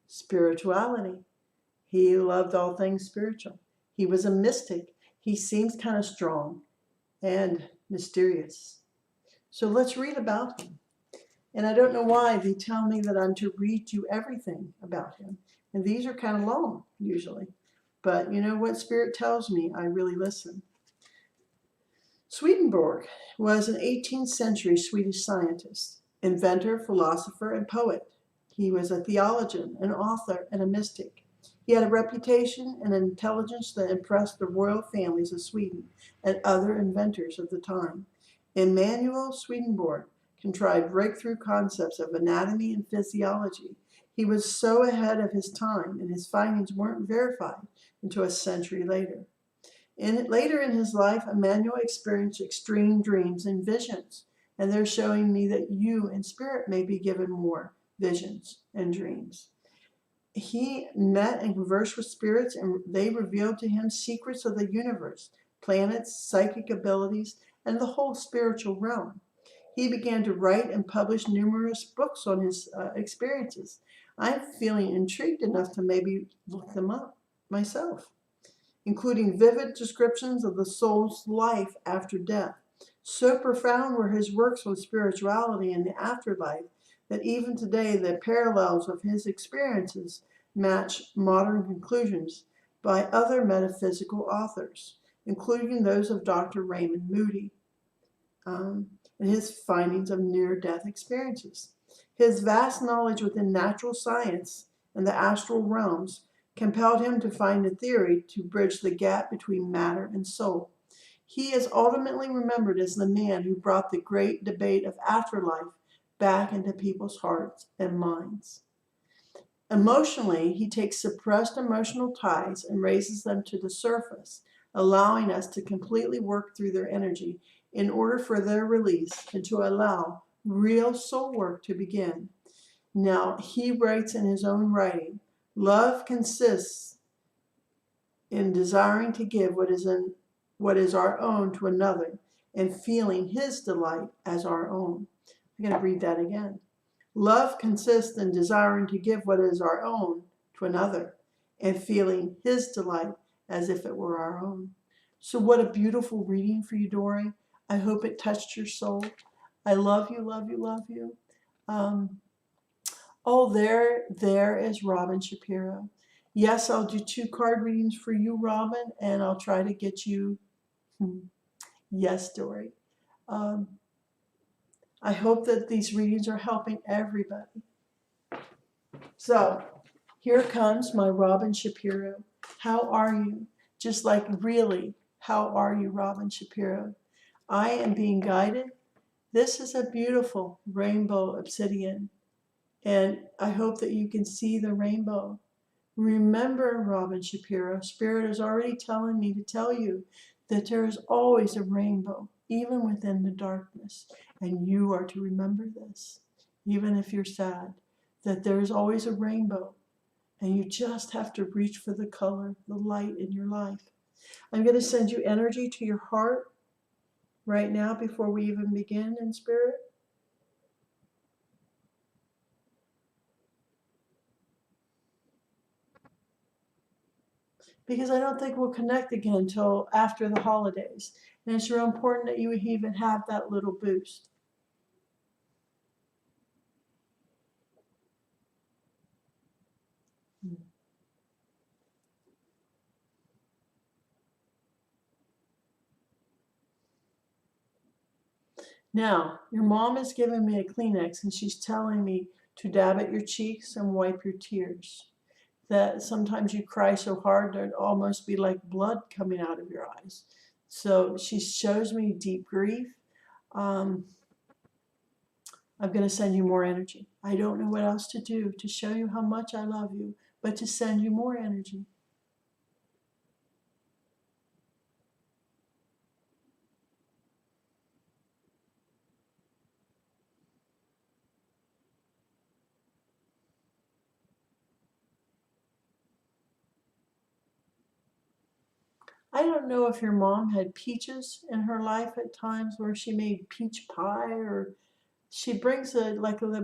Spirituality. He loved all things spiritual. He was a mystic. He seems kind of strong and mysterious. So let's read about him. And I don't know why they tell me that I'm to read you everything about him. And these are kind of long, usually. But you know what Spirit tells me, I really listen. Swedenborg was an 18th century Swedish scientist, inventor, philosopher, and poet. He was a theologian, an author, and a mystic. He had a reputation and an intelligence that impressed the royal families of Sweden and other inventors of the time. Emanuel Swedenborg contrived breakthrough concepts of anatomy and physiology. He was so ahead of his time, and his findings weren't verified until a century later. Later in his life, Emanuel experienced extreme dreams and visions, and they're showing me that you in spirit may be given more visions and dreams. He met and conversed with spirits, and they revealed to him secrets of the universe, planets, psychic abilities, and the whole spiritual realm. He began to write and publish numerous books on his experiences. I'm feeling intrigued enough to maybe look them up myself, including vivid descriptions of the soul's life after death. So profound were his works on spirituality and the afterlife that even today the parallels of his experiences match modern conclusions by other metaphysical authors, including those of Dr. Raymond Moody, and his findings of near-death experiences. His vast knowledge within natural science and the astral realms compelled him to find a theory to bridge the gap between matter and soul. He is ultimately remembered as the man who brought the great debate of afterlife back into people's hearts and minds. Emotionally, he takes suppressed emotional ties and raises them to the surface, allowing us to completely work through their energy in order for their release and to allow real soul work to begin. Now, he writes in his own writing, love consists in desiring to give what is our own to another and feeling his delight as our own. I'm going to read that again. Love consists in desiring to give what is our own to another and feeling his delight as if it were our own. So what a beautiful reading for you, Dory. I hope it touched your soul. I love you, love you, love you. Oh, there is Robin Shapiro. Yes, I'll do 2 card readings for you, Robin, and I'll try to get you. Yes, Dory. Um, I hope that these readings are helping everybody. So here comes my Robin Shapiro. How are you? Just like really, how are you, Robin Shapiro? I am being guided. This is a beautiful rainbow obsidian, and I hope that you can see the rainbow. Remember, Robin Shapiro, Spirit is already telling me to tell you that there is always a rainbow, even within the darkness. And you are to remember this, even if you're sad, that there is always a rainbow. And you just have to reach for the color, the light in your life. I'm going to send you energy to your heart right now before we even begin in spirit. Because I don't think we'll connect again until after the holidays. And it's real important that you even have that little boost. Now, your mom is giving me a Kleenex and she's telling me to dab at your cheeks and wipe your tears. That sometimes you cry so hard that it almost be like blood coming out of your eyes. So she shows me deep grief. I'm going to send you more energy. I don't know what else to do to show you how much I love you, but to send you more energy. I don't know if your mom had peaches in her life at times where she made peach pie, or she brings the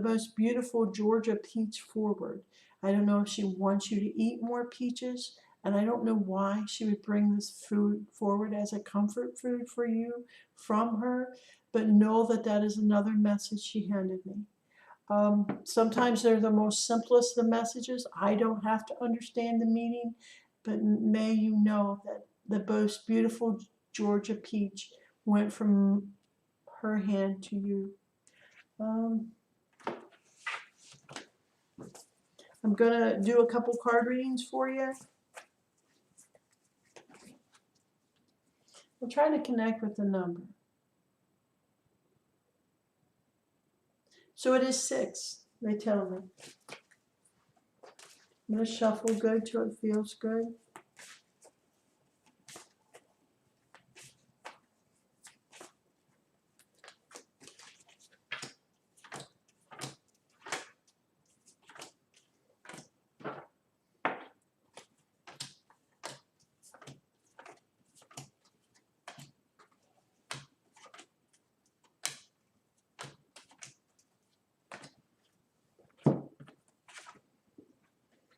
most beautiful Georgia peach forward. I don't know if she wants you to eat more peaches, and I don't know why she would bring this food forward as a comfort food for you from her, but know that that is another message she handed me. Sometimes they're the most simplest of messages. I don't have to understand the meaning, but may you know that the most beautiful Georgia peach went from her hand to you. I'm going to do a couple card readings for you. I'm trying to connect with the number. So it is 6, they tell me. I'm going to shuffle good till it feels good.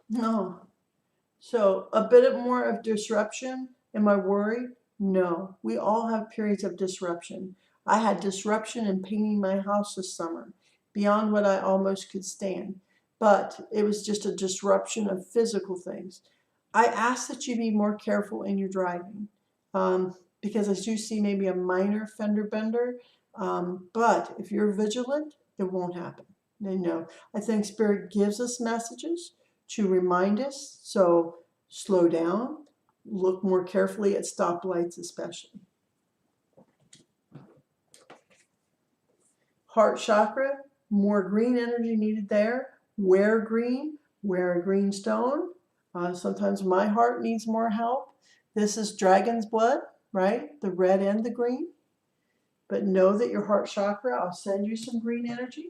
No. So a bit more of disruption. Am I worried? No. We all have periods of disruption. I had disruption in painting my house this summer, beyond what I almost could stand. But it was just a disruption of physical things. I ask that you be more careful in your driving, because I do see maybe a minor fender bender. But if you're vigilant, it won't happen. I think Spirit gives us messages to remind us. So slow down, look more carefully at stoplights especially. Heart chakra, more green energy needed there. Wear green, wear a green stone. Sometimes my heart needs more help. This is dragon's blood, right? The red and the green. But know that your heart chakra, I'll send you some green energy.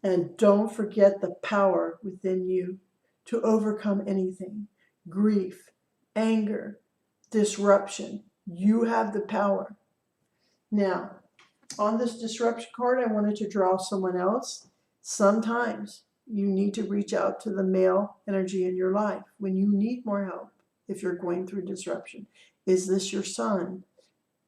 And don't forget the power within you to overcome anything. Grief, anger, disruption. You have the power. Now, on this disruption card, I wanted to draw someone else. Sometimes you need to reach out to the male energy in your life when you need more help if you're going through disruption. Is this your son?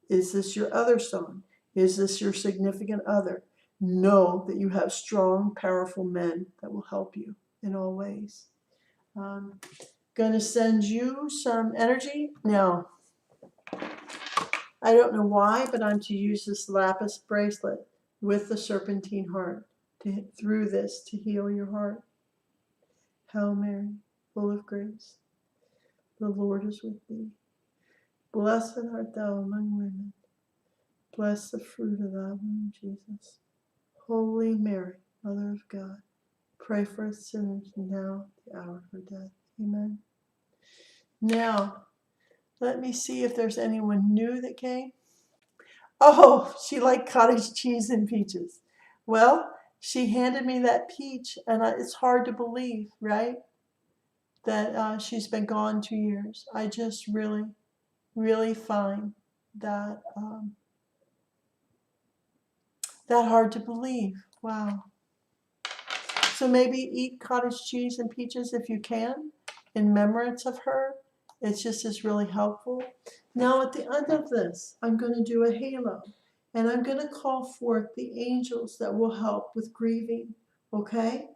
Is this your other son? Is this your significant other? know that you have strong, powerful men that will help you in all ways. Going to send you some energy. Now, I don't know why, but I'm to use this lapis bracelet with the serpentine heart through this to heal your heart. Hail Mary, full of grace, the Lord is with thee. Blessed art thou among women. Blessed the fruit of thy womb, Jesus. Holy Mary, Mother of God, pray for us sinners now at the hour of our death. Amen. Now, let me see if there's anyone new that came. Oh, she liked cottage cheese and peaches. Well, she handed me that peach, and it's hard to believe, right? That she's been gone 2 years. I just really, really find that that hard to believe. Wow. So maybe eat cottage cheese and peaches if you can, in remembrance of her. It's just is really helpful. Now at the end of this, I'm going to do a halo, and I'm going to call forth the angels that will help with grieving. Okay?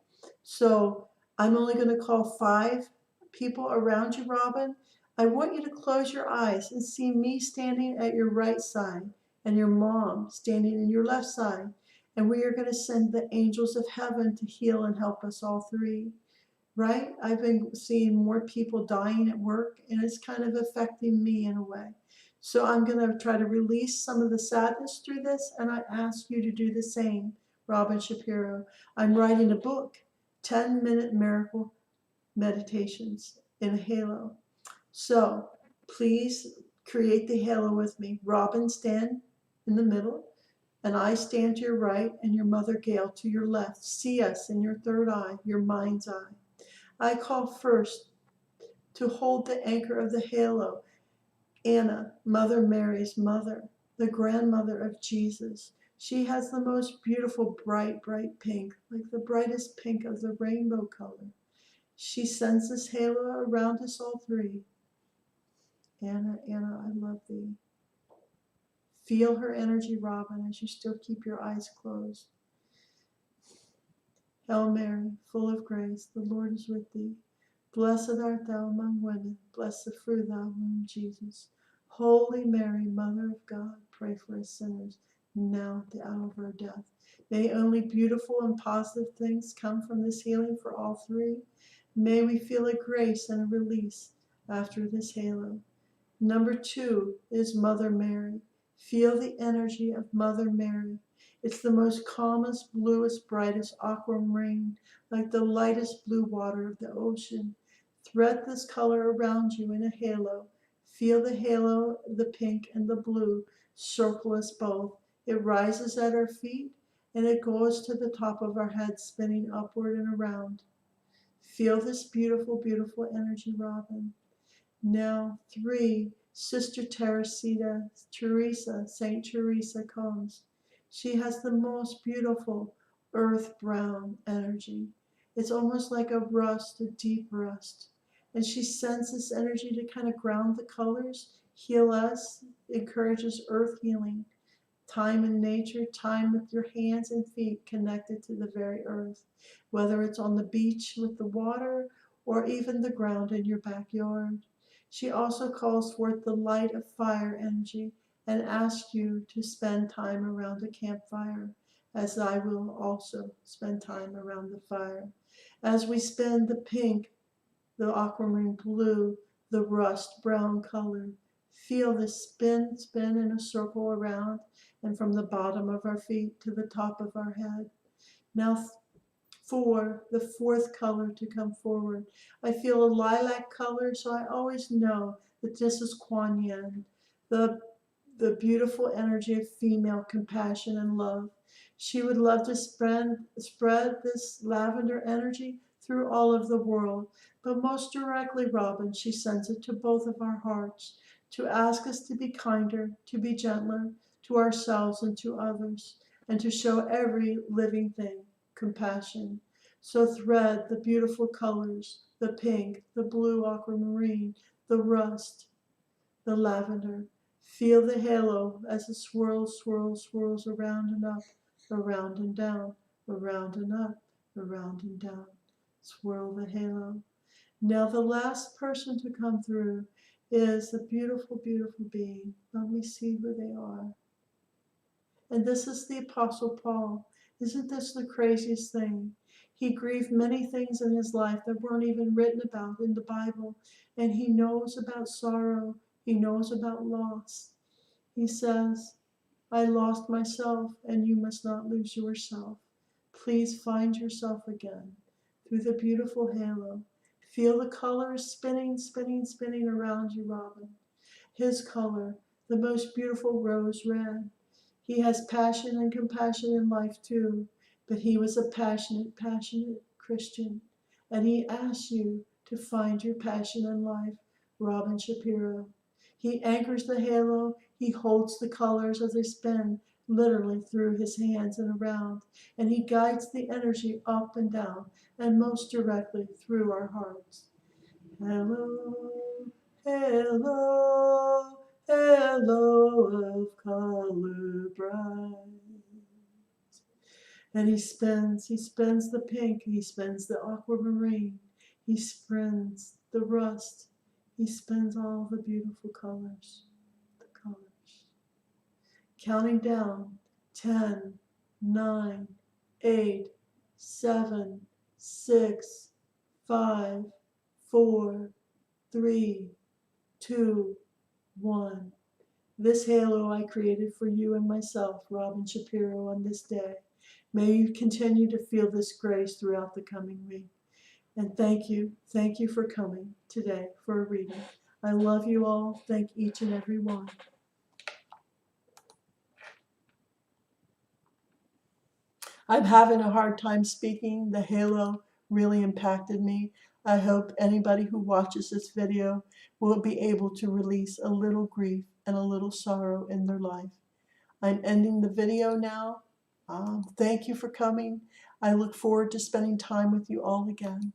So I'm only going to call 5 people around you, Robin. I want you to close your eyes and see me standing at your right side and your mom standing in your left side. And we are going to send the angels of heaven to heal and help us all 3. Right? I've been seeing more people dying at work, and it's kind of affecting me in a way. So I'm going to try to release some of the sadness through this, and I ask you to do the same, Robin Shapiro. I'm writing a book, 10-minute miracle meditations in a halo. So please create the halo with me. Robin, stand in the middle, and I stand to your right, and your mother Gail to your left. See us in your third eye, your mind's eye. I call first to hold the anchor of the halo, Anna, Mother Mary's mother, the grandmother of Jesus. She has the most beautiful, bright, bright pink, like the brightest pink of the rainbow color. She sends this halo around us all 3. Anna, Anna, I love thee. Feel her energy, Robin, as you still keep your eyes closed. Hail Mary, full of grace, the Lord is with thee. Blessed art thou among women, blessed the fruit of thy womb, Jesus. Holy Mary, Mother of God, pray for us sinners, now at the hour of our death. May only beautiful and positive things come from this healing for all 3. May we feel a grace and a release after this halo. Number 2 is Mother Mary. Feel the energy of Mother Mary. It's the most calmest, bluest, brightest aquamarine, like the lightest blue water of the ocean. Thread this color around you in a halo. Feel the halo, the pink and the blue, circle us both. It rises at our feet and it goes to the top of our head, spinning upward and around. Feel this beautiful, beautiful energy, Robin. Now 3, Sister Teresa, Saint Teresa comes. She has the most beautiful earth brown energy. It's almost like a rust, a deep rust. And she sends this energy to kind of ground the colors, heal us, encourages earth healing. Time in nature, time with your hands and feet connected to the very earth, whether it's on the beach with the water or even the ground in your backyard. She also calls forth the light of fire energy and asks you to spend time around a campfire, as I will also spend time around the fire. As we spend the pink, the aquamarine blue, the rust brown color, feel this spin, spin in a circle around and from the bottom of our feet to the top of our head. Now 4, the 4th color to come forward. I feel a lilac color, so I always know that this is Kuan Yin, the beautiful energy of female compassion and love. She would love to spread this lavender energy through all of the world, but most directly, Robin, she sends it to both of our hearts to ask us to be kinder, to be gentler to ourselves and to others, and to show every living thing compassion. So thread the beautiful colors, the pink, the blue aquamarine, the rust, the lavender. Feel the halo as it swirls, swirls, swirls around and up around and down, around and up, around and down. Swirl the halo. Now the last person to come through is a beautiful, beautiful being. Let me see who they are. And this is the Apostle Paul. Isn't this the craziest thing? He grieved many things in his life that weren't even written about in the Bible. And he knows about sorrow. He knows about loss. He says, I lost myself, and you must not lose yourself. Please find yourself again through the beautiful halo. Feel the colors spinning, spinning, spinning around you, Robin. His color, the most beautiful rose red. He has passion and compassion in life too, but he was a passionate, passionate Christian. And he asks you to find your passion in life, Robin Shapiro. He anchors the halo, he holds the colors as they spin, literally through his hands and around, and he guides the energy up and down, and most directly through our hearts. Hello, hello, hello of color bright. And he spins the pink, he spins the aquamarine, he spins the rust, he spins all the beautiful colors, the colors. Counting down, 10, 9, 8, 7, 6, 5, 4, 3, 2, 1. This halo I created for you and myself, Robin Shapiro, on this day. May you continue to feel this grace throughout the coming week. And thank you for coming today for a reading. I love you all. Thank each and every one. I'm having a hard time speaking. The halo really impacted me. I hope anybody who watches this video will be able to release a little grief and a little sorrow in their life. I'm ending the video now. Thank you for coming. I look forward to spending time with you all again.